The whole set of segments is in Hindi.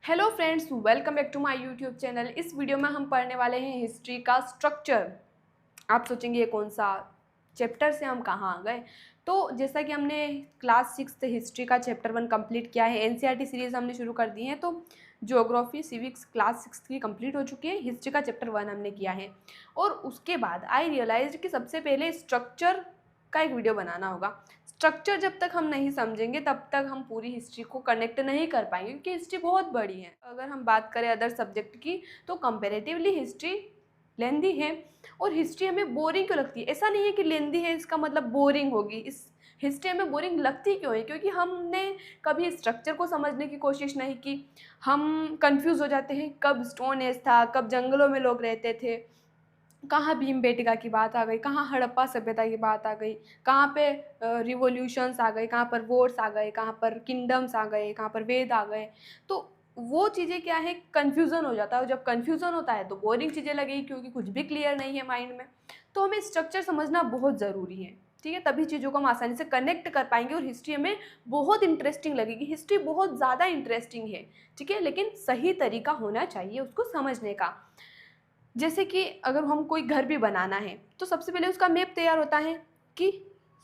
Hello friends, welcome back to my YouTube channel. इस वीडियो में हम पढ़ने वाले हैं हिस्ट्री का स्ट्रक्चर। आप सोचेंगे ये कौन सा चैप्टर से हम कहाँ आ गए। तो जैसा कि हमने क्लास 6 हिस्ट्री का चैप्टर 1 कंप्लीट किया है, एनसीईआरटी सीरीज़ हमने शुरू कर दी है। तो ज्योग्राफी सिविक्स क्लास 6 की कंप्लीट हो चुकी है, हिस्ट्री का चैप्टर 1 हमने किया है। और उसके बाद आई रियलाइज कि सबसे पहले स्ट्रक्चर का एक वीडियो बनाना होगा। स्ट्रक्चर जब तक हम नहीं समझेंगे तब तक हम पूरी हिस्ट्री को कनेक्ट नहीं कर पाएंगे, क्योंकि हिस्ट्री बहुत बड़ी है। अगर हम बात करें अदर सब्जेक्ट की तो कंपैरेटिवली हिस्ट्री लेंदी है। और हिस्ट्री हमें बोरिंग क्यों लगती है? ऐसा नहीं है कि लेंदी है इसका मतलब बोरिंग होगी। इस हिस्ट्री हमें बोरिंग लगती क्यों है? क्योंकि हमने कभी स्ट्रक्चर को समझने की कोशिश नहीं की। हम कंफ्यूज हो जाते हैं, कब स्टोन एज था, कब जंगलों में लोग रहते थे, कहाँ भीमबेटका की बात आ गई, कहाँ हड़प्पा सभ्यता की बात आ गई, कहाँ पे रिवॉल्यूशंस आ गए, कहाँ पर वॉर्स आ गए, कहाँ पर किंगडम्स आ गए, कहाँ पर वेद आ गए। तो वो चीज़ें क्या है, कन्फ्यूज़न हो जाता है। और जब कन्फ्यूज़न होता है तो बोरिंग चीज़ें लगेगी, क्योंकि कुछ भी क्लियर नहीं है माइंड में। तो हमें स्ट्रक्चर समझना बहुत ज़रूरी है, ठीक है? तभी चीज़ों को हम आसानी से कनेक्ट कर पाएंगे और हिस्ट्री हमें बहुत इंटरेस्टिंग लगेगी। हिस्ट्री बहुत ज़्यादा इंटरेस्टिंग है, ठीक है, लेकिन सही तरीका होना चाहिए उसको समझने का। जैसे कि अगर हम कोई घर भी बनाना है तो सबसे पहले उसका मैप तैयार होता है कि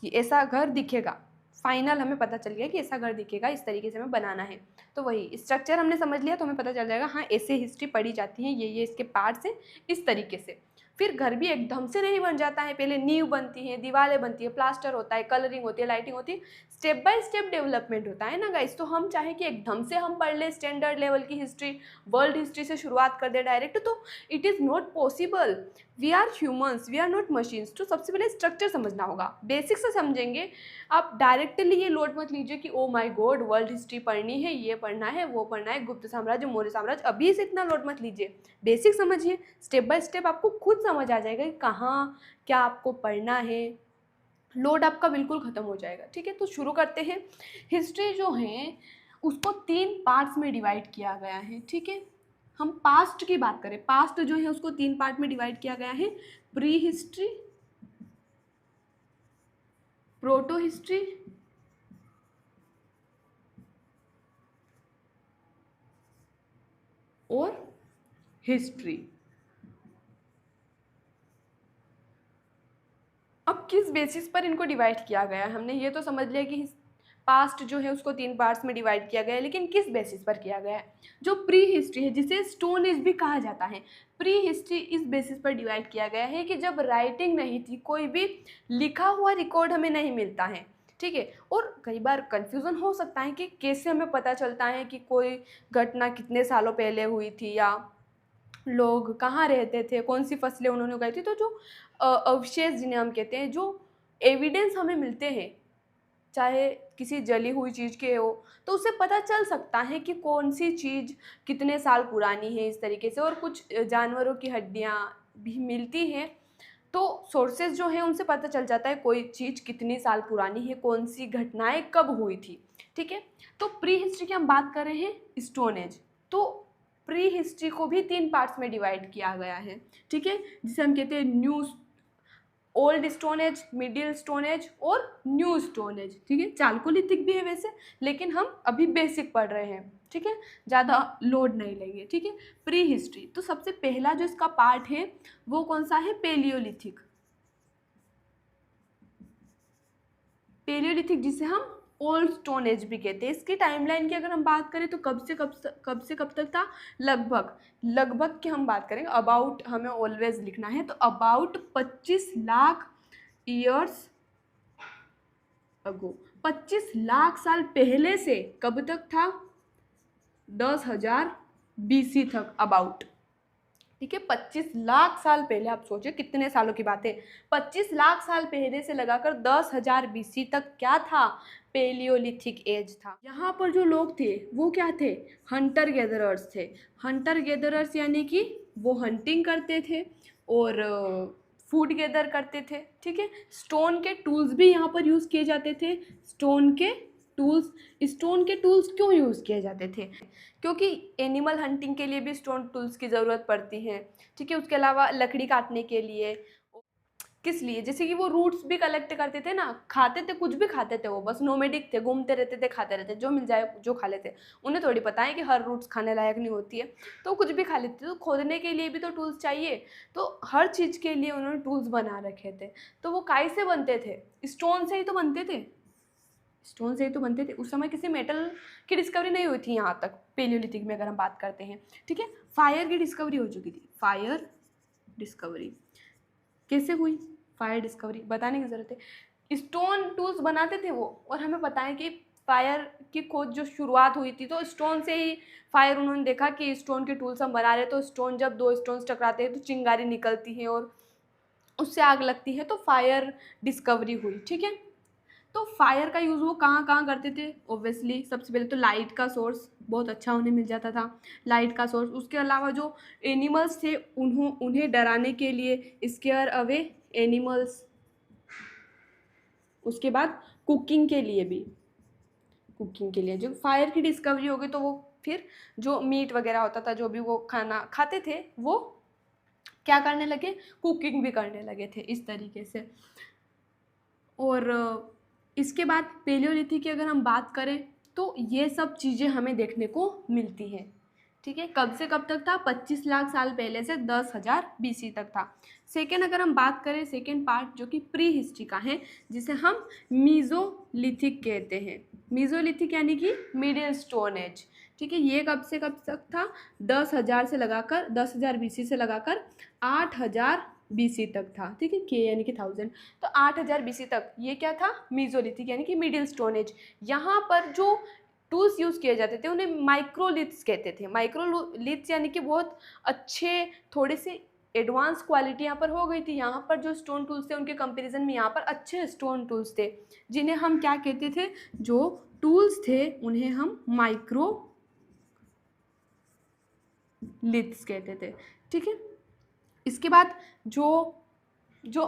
ये ऐसा घर दिखेगा। फाइनल हमें पता चल गया कि ऐसा घर दिखेगा, इस तरीके से हमें बनाना है। तो वही स्ट्रक्चर हमने समझ लिया तो हमें पता चल जाएगा, हाँ ऐसे हिस्ट्री पढ़ी जाती है, ये इसके पार्ट्स हैं, इस तरीके से। फिर घर भी एकदम से नहीं बन जाता है, पहले नींव बनती है, दीवारें बनती है, प्लास्टर होता है, कलरिंग होती है, लाइटिंग होती है, स्टेप बाय स्टेप डेवलपमेंट होता है ना गाइस। तो हम चाहे कि एकदम से हम पढ़ ले स्टैंडर्ड लेवल की हिस्ट्री, वर्ल्ड हिस्ट्री से शुरुआत कर दे डायरेक्ट, तो it is not possible. We are humans, we are not machines. तो सबसे पहले स्ट्रक्चर समझना होगा, बेसिक से समझेंगे। आप डायरेक्टली ये लोड मत लीजिए कि oh my God world history पढ़नी है, ये पढ़ना है, वो पढ़ना है, गुप्त साम्राज्य, मौर्य साम्राज्य, अभी से इतना लोड मत लीजिए। बेसिक समझिए, स्टेप बाय स्टेप आपको खुद समझ आ जाएगा कि कहाँ क्या आपको पढ़ना है। लोड आपका बिल्कुल ख़त्म हो जाएगा, ठीक है? तो शुरू करते हैं। हिस्ट्री जो है उसको 3 पार्ट्स में डिवाइड किया गया है, ठीक है? हम पास्ट की बात करें, पास्ट जो है उसको 3 पार्ट में डिवाइड किया गया है। प्री हिस्ट्री, प्रोटो हिस्ट्री और हिस्ट्री। अब किस बेसिस पर इनको डिवाइड किया गया है? हमने ये तो समझ लिया कि पास्ट जो है उसको 3 पार्ट्स में डिवाइड किया गया है, लेकिन किस बेसिस पर किया गया है? जो प्री हिस्ट्री है, जिसे स्टोन एज भी कहा जाता है, प्री हिस्ट्री इस बेसिस पर डिवाइड किया गया है कि जब राइटिंग नहीं थी, कोई भी लिखा हुआ रिकॉर्ड हमें नहीं मिलता है, ठीक है? और कई बार कन्फ्यूज़न हो सकता है कि कैसे हमें पता चलता है कि कोई घटना कितने सालों पहले हुई थी, या लोग कहाँ रहते थे, कौन सी फसलें उन्होंने उगाई थी। तो जो अवशेष जिन्हें हम कहते हैं, जो एविडेंस हमें मिलते हैं, चाहे किसी जली हुई चीज़ के हो, तो उससे पता चल सकता है कि कौन सी चीज़ कितने साल पुरानी है, इस तरीके से। और कुछ जानवरों की हड्डियाँ भी मिलती हैं, तो सोर्सेज जो हैं उनसे पता चल जाता है कोई चीज़ कितनी साल पुरानी है, कौन सी घटनाएं कब हुई थी, ठीक है? तो प्री हिस्ट्री की हम बात कर रहे हैं, स्टोन एज। तो प्री हिस्ट्री को भी 3 पार्ट्स में डिवाइड किया गया है, ठीक है, जिसे हम कहते हैं new old stone age, middle stone age और न्यू स्टोन एज, ठीक है? चालकोलिथिक भी है वैसे, लेकिन हम अभी बेसिक पढ़ रहे हैं, ठीक है? ज़्यादा लोड नहीं लेंगे, ठीक है? प्री हिस्ट्री, तो सबसे पहला जो इसका पार्ट है वो कौन सा है? पेलियोलिथिक। पेलियोलिथिक जिसे हम ओल्ड स्टोन एज भी कहते हैं। इसकी टाइमलाइन की अगर हम बात करें तो कब तक था? लगभग लगभग की हम बात करेंगे, अबाउट हमें ऑलवेज लिखना है, तो about 25 lakh years ago, 25 lakh साल पहले से कब तक था? 10,000 BC तक अबाउट, ठीक है? 25 लाख साल पहले, आप सोचिए कितने सालों की बात है। 25 लाख साल पहले से लगाकर 10,000 BC तक क्या था? पेलियोलिथिक एज था। यहाँ पर जो लोग थे वो क्या थे? हंटर गैदरर्स थे। हंटर गैदरर्स यानी कि वो हंटिंग करते थे और फूड गैदर करते थे, ठीक है? स्टोन के टूल्स भी यहाँ पर यूज़ किए जाते थे। स्टोन के टूल्स क्यों यूज़ किए जाते थे? क्योंकि एनिमल हंटिंग के लिए भी स्टोन टूल्स की ज़रूरत पड़ती है, ठीक है? उसके अलावा लकड़ी काटने के लिए, किस लिए, जैसे कि वो रूट्स भी कलेक्ट करते थे ना, खाते थे, कुछ भी खाते थे, वो बस नोमेडिक थे, घूमते रहते थे, खाते रहते, जो मिल जाए जो खा लेते। उन्हें थोड़ी पता है कि हर रूट्स खाने लायक नहीं होती है, तो कुछ भी खा लेते। तो खोदने के लिए भी तो टूल्स चाहिए, तो हर चीज़ के लिए उन्होंने टूल्स बना रखे थे। तो वो काई से बनते थे? स्टोन से ही तो बनते थे, स्टोन से ही तो बनते थे। उस समय किसी मेटल की डिस्कवरी नहीं हुई थी यहाँ तक, पेलियोलिथिक में अगर हम बात करते हैं, ठीक है। फायर की डिस्कवरी हो चुकी थी। फायर डिस्कवरी कैसे हुई? फायर डिस्कवरी बताने की ज़रूरत है। स्टोन टूल्स बनाते थे वो, और हमें पता है कि फायर की खोज जो शुरुआत हुई थी तो स्टोन से ही फायर, उन्होंने देखा कि स्टोन के टूल्स हम बना रहे हैं, तो स्टोन जब दो स्टोन्स टकराते हैं तो चिंगारी निकलती है और उससे आग लगती है, तो फायर डिस्कवरी हुई, ठीक है। तो फायर का यूज़ वो कहाँ कहाँ करते थे? ऑब्वियसली सबसे पहले तो लाइट का सोर्स बहुत अच्छा उन्हें मिल जाता था, लाइट का सोर्स। उसके अलावा जो एनिमल्स थे उन्हें डराने के लिए स्केयर अवे एनिमल्स। उसके बाद कुकिंग के लिए भी, कुकिंग के लिए जो फायर की डिस्कवरी हो गई, तो वो फिर जो मीट वगैरह होता था, जो भी वो खाना खाते थे, वो क्या करने लगे? कुकिंग भी करने लगे थे इस तरीके से। और इसके बाद पेलियोलिथिक की अगर हम बात करें तो ये सब चीज़ें हमें देखने को मिलती हैं, ठीक है। कब से कब तक था? 25 लाख साल पहले से 10,000 BC तक था। सेकेंड अगर हम बात करें, सेकेंड पार्ट जो कि प्री हिस्ट्री का है, जिसे हम मीज़ोलिथिक कहते हैं। मीज़ोलिथिक यानी कि मिडिल स्टोन एज, ठीक है। ये कब से कब तक था? 10,000 से लगाकर 10,000 BC से लगाकर 8,000 BC तक था, ठीक है। के यानी कि 1000, तो 8,000 BC तक ये क्या था? मीज़ोलिथिक यानी कि मिडिल स्टोन एज। यहाँ पर जो टूल्स यूज़ किए जाते थे उन्हें माइक्रोलिथ्स कहते थे। माइक्रोलिथ्स यानी कि बहुत अच्छे, थोड़े से एडवांस क्वालिटी यहाँ पर हो गई थी। यहाँ पर जो स्टोन टूल्स थे उनके कंपैरिजन में यहाँ पर अच्छे स्टोन टूल्स थे, जिन्हें हम क्या कहते थे? जो टूल्स थे उन्हें हम माइक्रोलिथ्स कहते थे, ठीक है। इसके बाद जो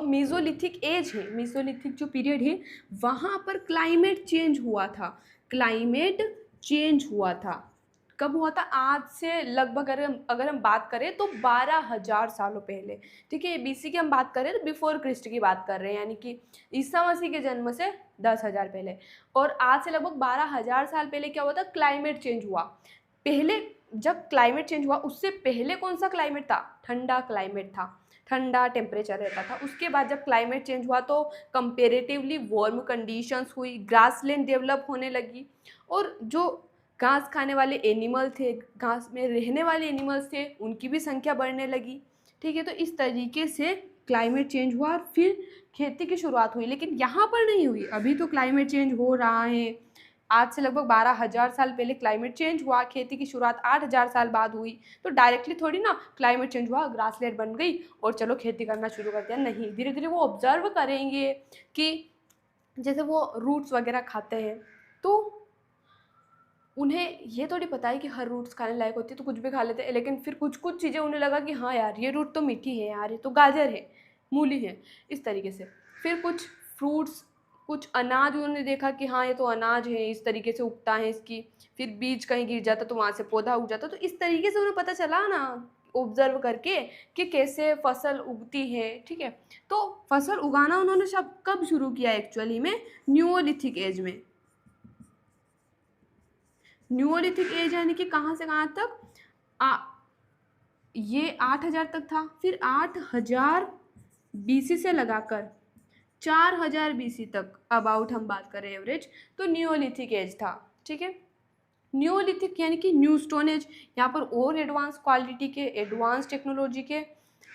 मीज़ोलिथिक एज है, मीज़ोलिथिक जो पीरियड है, वहाँ पर क्लाइमेट चेंज हुआ था। क्लाइमेट चेंज हुआ था कब हुआ था? आज से लगभग अगर हम बात करें तो 12,000 सालों पहले, ठीक है। BC की हम बात करें तो बिफोर क्रिस्ट की बात कर रहे हैं, यानी कि ईसा मसीह के जन्म से 10,000 पहले। और आज से लगभग 12,000 साल पहले क्या हुआ था? क्लाइमेट चेंज हुआ। पहले जब क्लाइमेट चेंज हुआ उससे पहले कौन सा क्लाइमेट था? ठंडा क्लाइमेट था, ठंडा टेम्परेचर रहता था। उसके बाद जब क्लाइमेट चेंज हुआ तो कंपेरेटिवली वार्म कंडीशंस हुई, ग्रासलैंड डेवलप होने लगी, और जो घास खाने वाले एनिमल थे, घास में रहने वाले एनिमल्स थे, उनकी भी संख्या बढ़ने लगी, ठीक है। तो इस तरीके से क्लाइमेट चेंज हुआ और फिर खेती की शुरुआत हुई। लेकिन यहाँ पर नहीं हुई, अभी तो क्लाइमेट चेंज हो रहा है। आज से लगभग 12,000 साल पहले क्लाइमेट चेंज हुआ, खेती की शुरुआत 8,000 साल बाद हुई। तो डायरेक्टली थोड़ी ना क्लाइमेट चेंज हुआ, ग्रासलैंड बन गई और चलो खेती करना शुरू कर दिया, नहीं। धीरे धीरे वो ऑब्जर्व करेंगे कि जैसे वो रूट्स वगैरह खाते हैं, तो उन्हें ये थोड़ी पता है कि हर रूट्स खाने लायक होती है, तो कुछ भी खा लेते हैं। लेकिन फिर कुछ कुछ चीज़ें उन्हें लगा कि हाँ यार, ये रूट तो मीठी है यार, ये तो गाजर है, मूली है, इस तरीके से। फिर कुछ फ्रूट्स, कुछ अनाज उन्होंने देखा कि हाँ ये तो अनाज है, इस तरीके से उगता है इसकी। फिर बीज कहीं गिर जाता तो वहाँ से पौधा उग जाता। तो इस तरीके से उन्हें पता चला ना, ऑब्जर्व करके, कि कैसे फसल उगती है, ठीक है। तो फसल उगाना उन्होंने कब शुरू किया एक्चुअली में? न्यूओलिथिक एज में। न्यूओलिथिक एज यानी कि कहाँ से कहाँ तक? ये 8,000 तक था। फिर 8,000 BC से लगाकर 4,000 BC तक अबाउट हम बात करें एवरेज, तो न्यूओलिथिक एज था, ठीक है। न्यूओलिथिक यानी कि न्यू स्टोन एज। यहाँ पर और एडवांस क्वालिटी के, एडवांस टेक्नोलॉजी के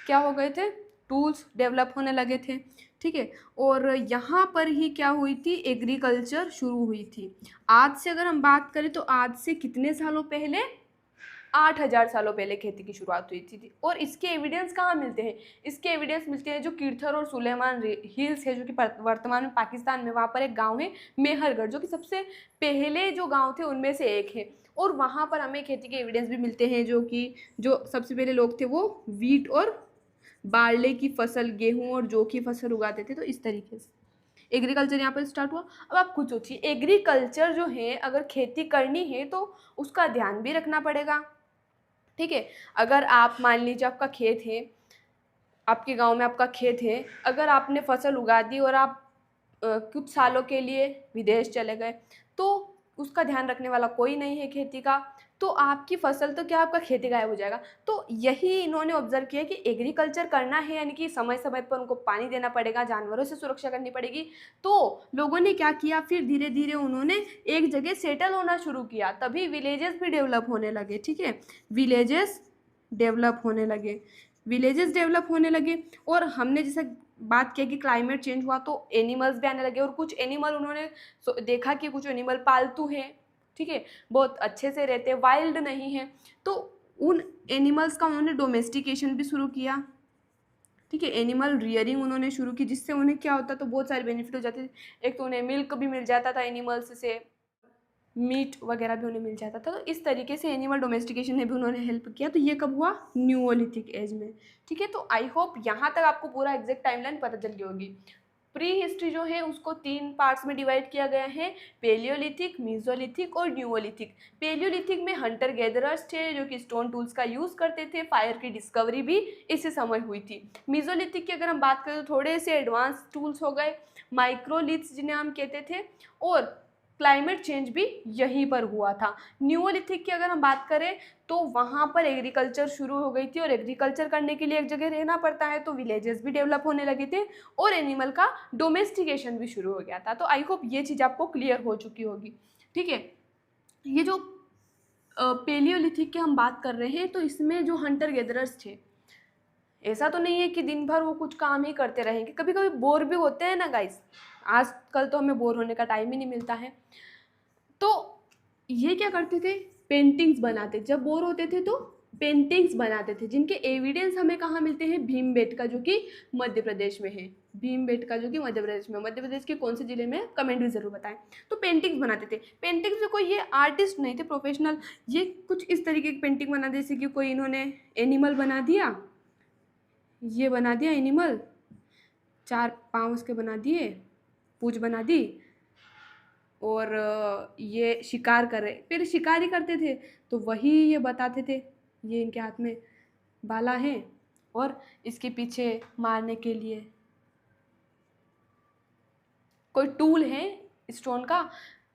क्या हो गए थे? टूल्स डेवलप होने लगे थे, ठीक है। और यहाँ पर ही क्या हुई थी? एग्रीकल्चर शुरू हुई थी। आज से अगर हम बात करें तो आज से कितने सालों पहले? 8,000 सालों पहले खेती की शुरुआत हुई थी। और इसके एविडेंस कहाँ मिलते हैं? इसके एविडेंस मिलते हैं जो किरथर और सुलेमान हिल्स है, जो कि वर्तमान में पाकिस्तान में, वहाँ पर एक गांव है मेहरगढ़, जो कि सबसे पहले जो गांव थे उनमें से एक है। और वहाँ पर हमें खेती के एविडेंस भी मिलते हैं, जो सबसे पहले लोग थे वो वीट और बार्ले की फसल, गेहूँ और जौ की फसल उगाते थे। तो इस तरीके से एग्रीकल्चर यहाँ पर स्टार्ट हुआ। अब आप खुद सोचिए, एग्रीकल्चर जो है, अगर खेती करनी है तो उसका ध्यान भी रखना पड़ेगा, ठीक है। अगर आप मान लीजिए आपका खेत है, आपके गांव में आपका खेत है, अगर आपने फसल उगा दी और आप कुछ सालों के लिए विदेश चले गए, तो उसका ध्यान रखने वाला कोई नहीं है खेती का, तो आपकी फसल तो क्या, आपका खेती गायब हो जाएगा। तो यही इन्होंने ऑब्जर्व किया कि एग्रीकल्चर करना है यानी कि समय समय पर उनको पानी देना पड़ेगा, जानवरों से सुरक्षा करनी पड़ेगी। तो लोगों ने क्या किया, फिर धीरे धीरे उन्होंने एक जगह सेटल होना शुरू किया, तभी विलेजेस भी डेवलप होने लगे। ठीक है, विलेजेस डेवलप होने लगे, विलेजेस डेवलप होने लगे। और हमने जैसे बात किया कि क्लाइमेट चेंज हुआ तो एनिमल्स भी आने लगे, और कुछ एनिमल उन्होंने देखा कि कुछ एनिमल पालतू हैं, ठीक है, बहुत अच्छे से रहते, वाइल्ड नहीं है, तो उन एनिमल्स का उन्होंने डोमेस्टिकेशन भी शुरू किया। ठीक है, एनिमल रियरिंग उन्होंने शुरू की, जिससे उन्हें क्या होता, तो बहुत सारे बेनिफिट हो जाते थे। एक तो उन्हें मिल्क भी मिल जाता था एनिमल्स से, मीट वगैरह भी उन्हें मिल जाता था। तो इस तरीके से एनिमल डोमेस्टिकेशन ने भी उन्होंने हेल्प किया। तो ये कब हुआ, न्यूओलिथिक एज में। ठीक है, तो आई होप यहाँ तक आपको पूरा एग्जैक्ट टाइमलाइन पता चल गई होगी। प्री हिस्ट्री जो है उसको 3 पार्ट्स में डिवाइड किया गया है, पेलियोलिथिक, मीजोलिथिक और न्यूओलिथिक। पेलियोलिथिक में हंटर गैदरर्स थे जो कि स्टोन टूल्स का यूज़ करते थे, फायर की डिस्कवरी भी इसी समय हुई थी। मीजोलिथिक की अगर हम बात करें तो थोड़े से एडवांस टूल्स हो गए, माइक्रोलिथ्स जिन्हें हम कहते थे, और क्लाइमेट चेंज भी यहीं पर हुआ था। न्यूओलिथिक की अगर हम बात करें तो वहाँ पर एग्रीकल्चर शुरू हो गई थी, और एग्रीकल्चर करने के लिए एक जगह रहना पड़ता है, तो विलेजेस भी डेवलप होने लगे थे और एनिमल का डोमेस्टिकेशन भी शुरू हो गया था। तो आई होप ये चीज़ आपको क्लियर हो चुकी होगी। ठीक है, ये जो पेलियोलिथिक की हम बात कर रहे हैं, तो इसमें जो हंटर गैदरर्स थे, ऐसा तो नहीं है कि दिन भर वो कुछ काम ही करते रहेंगे, कभी कभी बोर भी होते हैं ना गाइस। आजकल तो हमें बोर होने का टाइम ही नहीं मिलता है। तो ये क्या करते थे, पेंटिंग्स बनाते, जब बोर होते थे तो पेंटिंग्स बनाते थे, जिनके एविडेंस हमें कहाँ मिलते हैं, भीमबेटका जो कि मध्य प्रदेश में है। भीमबेटका जो कि मध्य प्रदेश में, मध्य प्रदेश के कौन से जिले में, कमेंट भी जरूर बताएं। तो पेंटिंग्स बनाते थे, पेंटिंग्स में कोई ये आर्टिस्ट नहीं थे प्रोफेशनल, ये कुछ इस तरीके की पेंटिंग बना, जैसे कि कोई इन्होंने एनिमल बना दिया, ये बना दिया एनिमल, 4 पाँव उसके बना दिए, पूंछ बना दी, और ये शिकार कर रहे, फिर शिकार ही करते थे, तो वही ये बताते थे, ये इनके हाथ में भाला है और इसके पीछे मारने के लिए कोई टूल है स्टोन का।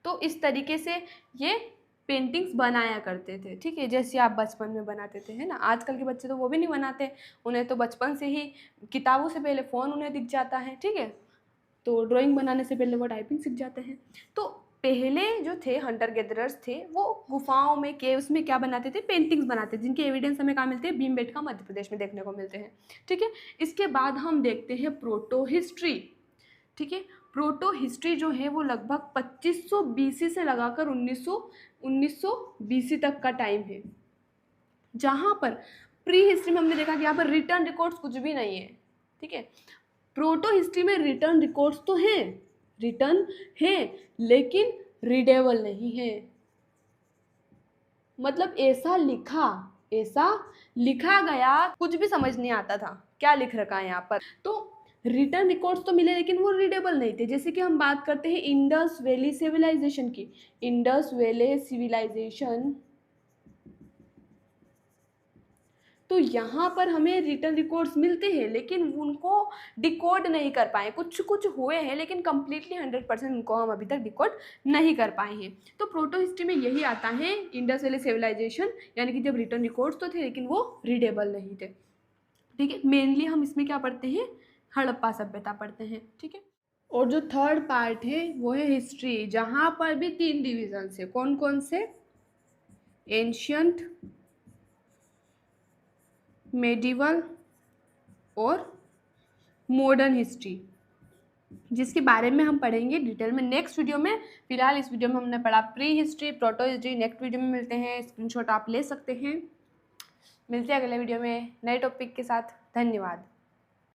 तो इस तरीके से ये पेंटिंग्स बनाया करते थे। ठीक है, जैसे आप बचपन में बनाते थे, है ना। आजकल के बच्चे तो वो भी नहीं बनाते, उन्हें तो बचपन से ही किताबों से पहले फ़ोन उन्हें दिख जाता है। ठीक है, तो ड्राइंग बनाने से पहले वो टाइपिंग सीख जाते हैं। तो पहले जो थे हंटर गैदरर्स थे, वो गुफाओं में, केव्स में क्या बनाते थे, पेंटिंग्स बनाते थे, जिनके एविडेंस हमें कहाँ मिलते हैं, भीमबेटका मध्य प्रदेश में देखने को मिलते हैं। ठीक है, इसके बाद हम देखते हैं प्रोटो हिस्ट्री। ठीक है, प्रोटो हिस्ट्री जो है वो लगभग 2500 बीसी से लगाकर 1900 बीसी तक का टाइम है, जहाँ पर प्री हिस्ट्री में हमने देखा कि यहाँ पर रिटर्न रिकॉर्ड्स कुछ भी नहीं है। ठीक है, प्रोटो हिस्ट्री में रिटर्न रिकॉर्ड्स तो हैं, रिटर्न है, लेकिन रीडेबल नहीं है। मतलब ऐसा लिखा गया, कुछ भी समझ नहीं आता था क्या लिख रखा है यहाँ पर। तो रिटर्न रिकॉर्ड्स तो मिले, लेकिन वो रीडेबल नहीं थे। जैसे कि हम बात करते हैं इंडस वैली सिविलाइजेशन की, इंडस वैली सिविलाइजेशन, तो यहाँ पर हमें रिटर्न रिकॉर्ड्स मिलते हैं, लेकिन उनको डिकोड नहीं कर पाए। कुछ कुछ हुए हैं, लेकिन कम्प्लीटली 100% उनको हम अभी तक डिकोड नहीं कर पाए हैं। तो प्रोटो हिस्ट्री में यही आता है, इंडस वैली सिविलाइजेशन, यानी कि जब रिटर्न रिकॉर्ड्स तो थे लेकिन वो रीडेबल नहीं थे। ठीक है, मेनली हम इसमें क्या पढ़ते हैं, हड़प्पा सभ्यता पढ़ते हैं। ठीक है, और जो थर्ड पार्ट है वो है हिस्ट्री, जहाँ पर भी 3 डिविजन है। कौन कौन से, एंशियंट, मेडिवल और मॉडर्न हिस्ट्री, जिसके बारे में हम पढ़ेंगे डिटेल में नेक्स्ट वीडियो में। फिलहाल इस वीडियो में हमने पढ़ा pre history, proto history. Next video में मिलते हैं, स्क्रीनशॉट आप ले सकते हैं। मिलते हैं अगले वीडियो में नए टॉपिक के साथ। धन्यवाद।